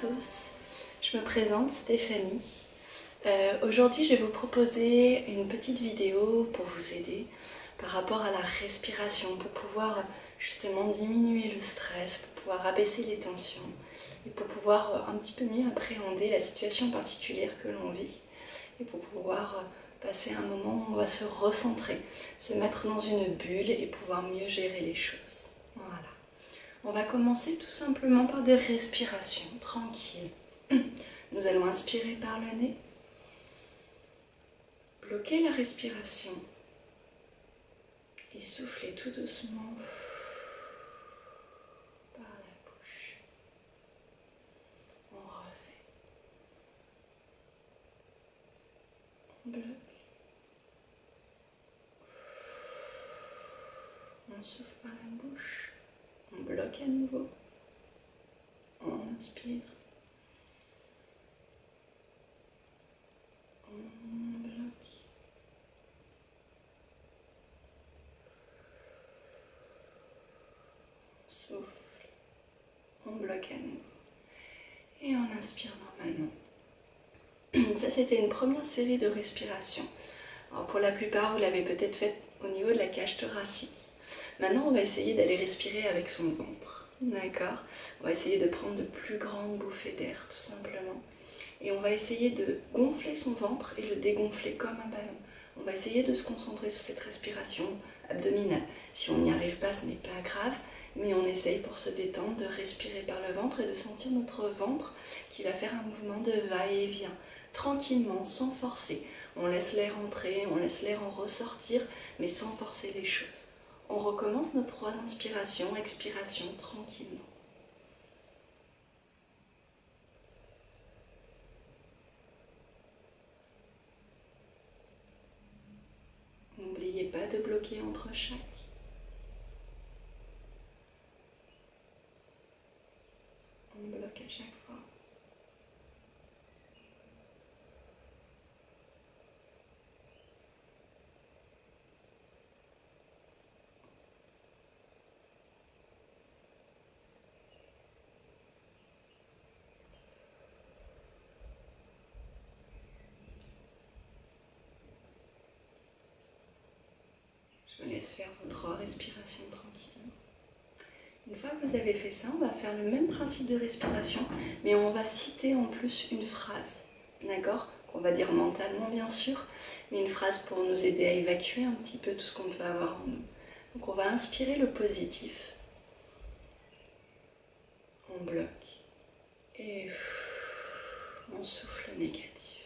tous, je me présente Stéphanie. Aujourd'hui je vais vous proposer une petite vidéo pour vous aider par rapport à la respiration, pour pouvoir justement diminuer le stress, pour pouvoir abaisser les tensions et pour pouvoir un petit peu mieux appréhender la situation particulière que l'on vit et pour pouvoir passer un moment où on va se recentrer, se mettre dans une bulle et pouvoir mieux gérer les choses. Voilà. On va commencer tout simplement par des respirations tranquilles. Nous allons inspirer par le nez, bloquer la respiration et souffler tout doucement par la bouche. On refait. On bloque. On souffle par la bouche. On bloque à nouveau. On inspire. On bloque. On souffle. On bloque à nouveau. Et on inspire normalement. Ça, c'était une première série de respirations. Alors, pour la plupart, vous l'avez peut-être faite au niveau de la cage thoracique. Maintenant, on va essayer d'aller respirer avec son ventre. D'accord? On va essayer de prendre de plus grandes bouffées d'air, tout simplement. Et on va essayer de gonfler son ventre et le dégonfler comme un ballon. On va essayer de se concentrer sur cette respiration abdominale. Si on n'y arrive pas, ce n'est pas grave, mais on essaye pour se détendre de respirer par le ventre et de sentir notre ventre qui va faire un mouvement de va-et-vient, tranquillement, sans forcer. On laisse l'air entrer, on laisse l'air en ressortir, mais sans forcer les choses. On recommence nos 3 inspirations, expirations, tranquillement. N'oubliez pas de bloquer entre chaque. On bloque à chaque fois. Je vous laisse faire votre respiration tranquillement. Une fois que vous avez fait ça, on va faire le même principe de respiration, mais on va citer en plus une phrase, d'accord? Qu'on va dire mentalement bien sûr, mais une phrase pour nous aider à évacuer un petit peu tout ce qu'on peut avoir en nous. Donc on va inspirer le positif, on bloque, et on souffle le négatif.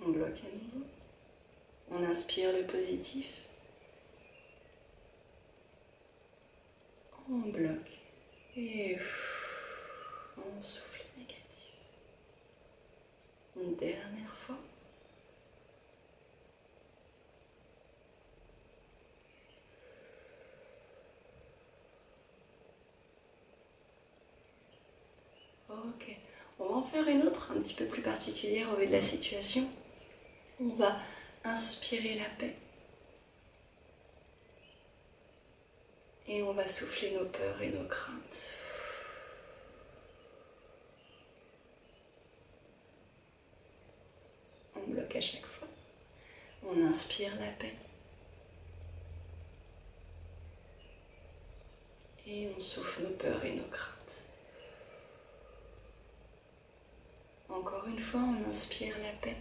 On bloque à nouveau, on inspire le positif, on bloque et on souffle négatif. Une dernière fois. Ok, on va en faire une autre un petit peu plus particulière au vu de la situation. On va inspirer la paix. Et on va souffler nos peurs et nos craintes. On bloque à chaque fois. On inspire la paix. Et on souffle nos peurs et nos craintes. Encore une fois, on inspire la paix.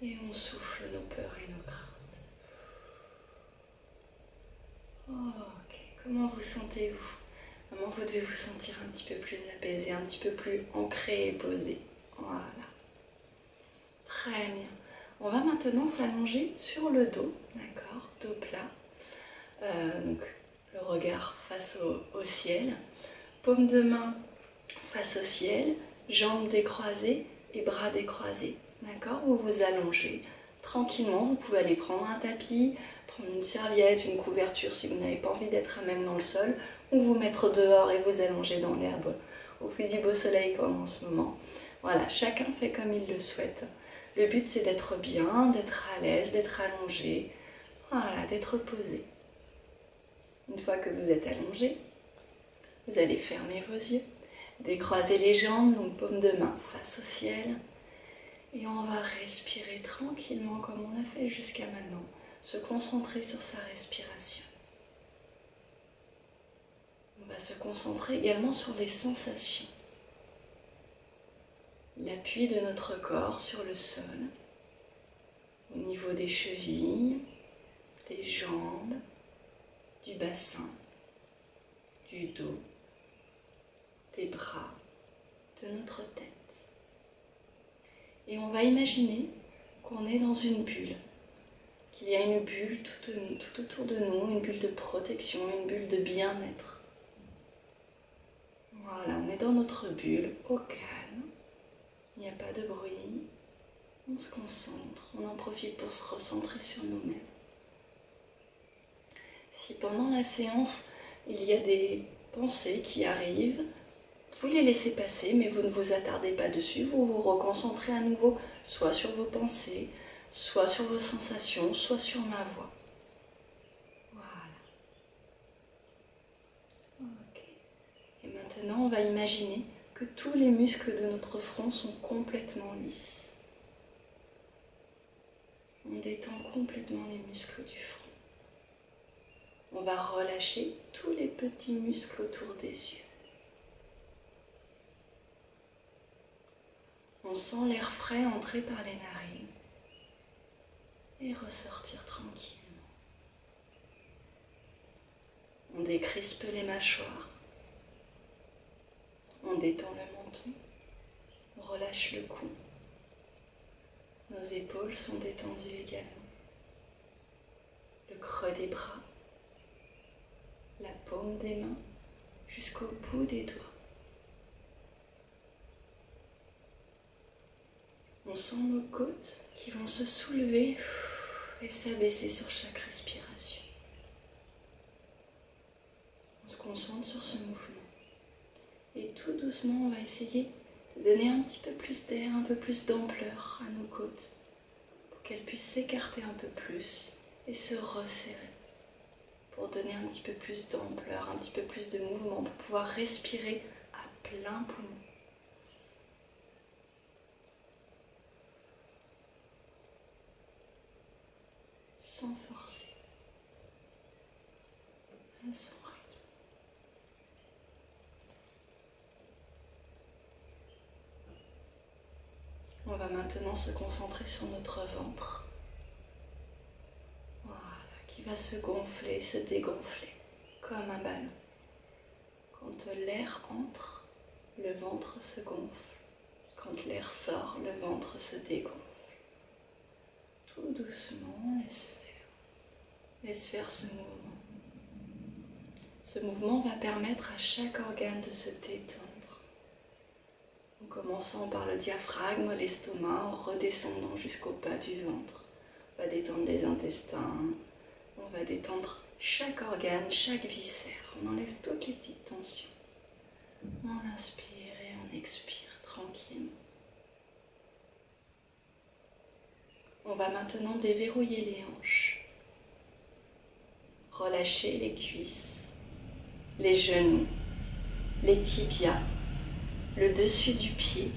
Et on souffle nos peurs et nos craintes. Ok, comment vous sentez-vous? Comment vous devez vous sentir un petit peu plus apaisé, un petit peu plus ancré et posé? Voilà. Très bien. On va maintenant s'allonger sur le dos, d'accord? Dos plat. Donc le regard face au ciel. Paume de main face au ciel, jambes décroisées et bras décroisés. D'accord? Vous vous allongez tranquillement. Vous pouvez aller prendre un tapis, prendre une serviette, une couverture si vous n'avez pas envie d'être à même dans le sol, ou vous mettre dehors et vous allonger dans l'herbe au vu du beau soleil comme en ce moment. Voilà, chacun fait comme il le souhaite. Le but c'est d'être bien, d'être à l'aise, d'être allongé, voilà, d'être posé. Une fois que vous êtes allongé, vous allez fermer vos yeux, décroiser les jambes, donc paume de main face au ciel. Et on va respirer tranquillement comme on l'a fait jusqu'à maintenant, se concentrer sur sa respiration. On va se concentrer également sur les sensations. L'appui de notre corps sur le sol, au niveau des chevilles, des jambes, du bassin, du dos, des bras, de notre tête. Et on va imaginer qu'on est dans une bulle, qu'il y a une bulle tout autour de nous, une bulle de protection, une bulle de bien-être. Voilà, on est dans notre bulle, au calme, il n'y a pas de bruit, on se concentre, on en profite pour se recentrer sur nous-mêmes. Si pendant la séance, il y a des pensées qui arrivent, vous les laissez passer, mais vous ne vous attardez pas dessus, vous vous reconcentrez à nouveau, soit sur vos pensées, soit sur vos sensations, soit sur ma voix. Voilà. Ok. Et maintenant, on va imaginer que tous les muscles de notre front sont complètement lisses. On détend complètement les muscles du front. On va relâcher tous les petits muscles autour des yeux. On sent l'air frais entrer par les narines et ressortir tranquillement. On décrispe les mâchoires, on détend le menton, on relâche le cou. Nos épaules sont détendues également. Le creux des bras, la paume des mains jusqu'au bout des doigts. On sent nos côtes qui vont se soulever et s'abaisser sur chaque respiration. On se concentre sur ce mouvement. Et tout doucement, on va essayer de donner un petit peu plus d'air, un peu plus d'ampleur à nos côtes pour qu'elles puissent s'écarter un peu plus et se resserrer. Pour donner un petit peu plus d'ampleur, un petit peu plus de mouvement, pour pouvoir respirer à plein poumon. Sans forcer, à son rythme. On va maintenant se concentrer sur notre ventre. Voilà, qui va se gonfler, se dégonfler, comme un ballon. Quand l'air entre, le ventre se gonfle. Quand l'air sort, le ventre se dégonfle. Tout doucement, laisse faire ce mouvement. Ce mouvement va permettre à chaque organe de se détendre. En commençant par le diaphragme, l'estomac, en redescendant jusqu'au bas du ventre. On va détendre les intestins, on va détendre chaque organe, chaque viscère. On enlève toutes les petites tensions. On inspire et on expire tranquillement. On va maintenant déverrouiller les hanches. Relâcher les cuisses, les genoux, les tibias, le dessus du pied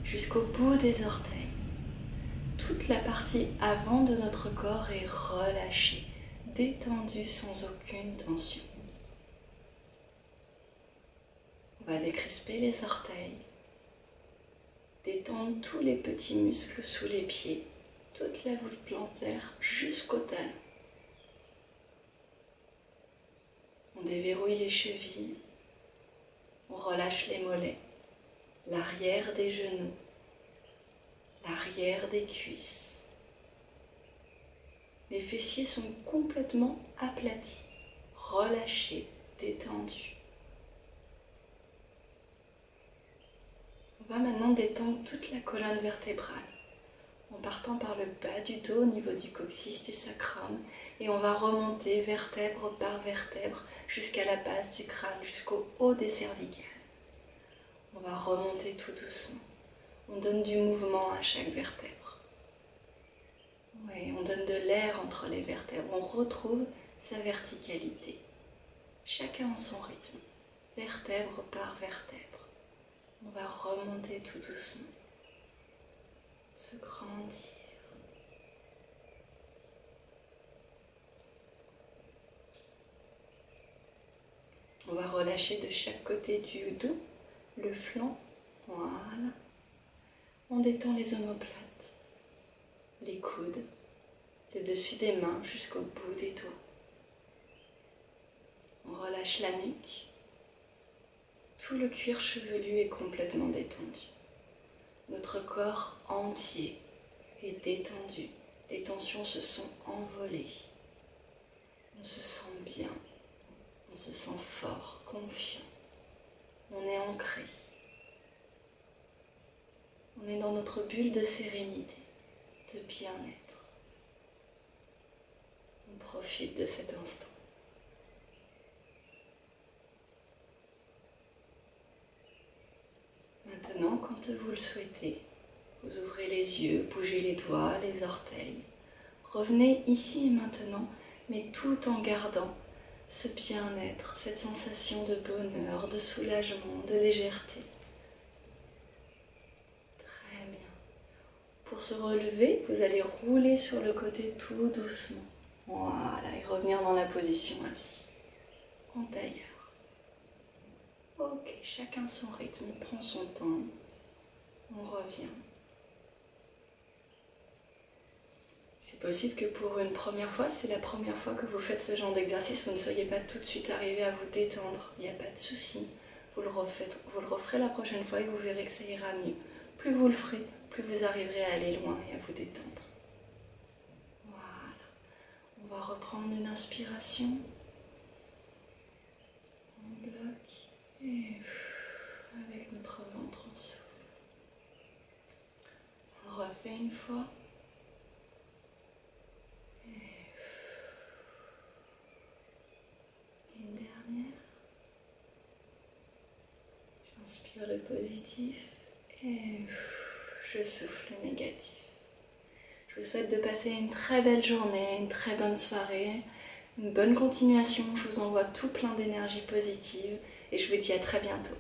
jusqu'au bout des orteils. Toute la partie avant de notre corps est relâchée, détendue sans aucune tension. On va décrisper les orteils, détendre tous les petits muscles sous les pieds, toute la voûte plantaire jusqu'au talon. On déverrouille les chevilles, on relâche les mollets, l'arrière des genoux, l'arrière des cuisses. Les fessiers sont complètement aplatis, relâchés, détendus. On va maintenant détendre toute la colonne vertébrale, en partant par le bas du dos au niveau du coccyx, du sacrum, et on va remonter vertèbre par vertèbre jusqu'à la base du crâne, jusqu'au haut des cervicales. On va remonter tout doucement. On donne du mouvement à chaque vertèbre. Oui, on donne de l'air entre les vertèbres. On retrouve sa verticalité. chacun à son rythme, vertèbre par vertèbre. On va remonter tout doucement, se grandir. On va relâcher de chaque côté du dos, le flanc, voilà. On détend les omoplates, les coudes, le dessus des mains jusqu'au bout des doigts. On relâche la nuque. Tout le cuir chevelu est complètement détendu. Notre corps entier est détendu. Les tensions se sont envolées. On se sent bien. On se sent fort, confiant. On est ancré. On est dans notre bulle de sérénité, de bien-être. On profite de cet instant. Maintenant, quand vous le souhaitez, vous ouvrez les yeux, bougez les doigts, les orteils. Revenez ici et maintenant, mais tout en gardant ce bien-être, cette sensation de bonheur, de soulagement, de légèreté. Très bien. Pour se relever, vous allez rouler sur le côté tout doucement. Voilà, et revenir dans la position assis, en tailleur. Ok, chacun son rythme, on prend son temps, on revient. C'est possible que pour une première fois, c'est la première fois que vous faites ce genre d'exercice, vous ne soyez pas tout de suite arrivé à vous détendre, il n'y a pas de souci. Vous le referez la prochaine fois et vous verrez que ça ira mieux. Plus vous le ferez, plus vous arriverez à aller loin et à vous détendre. Voilà. On va reprendre une inspiration. On bloque et avec notre ventre on souffle. On refait une fois. Une dernière. J'inspire le positif et je souffle le négatif. Je vous souhaite de passer une très belle journée, une très bonne soirée, une bonne continuation. Je vous envoie tout plein d'énergie positive et je vous dis à très bientôt.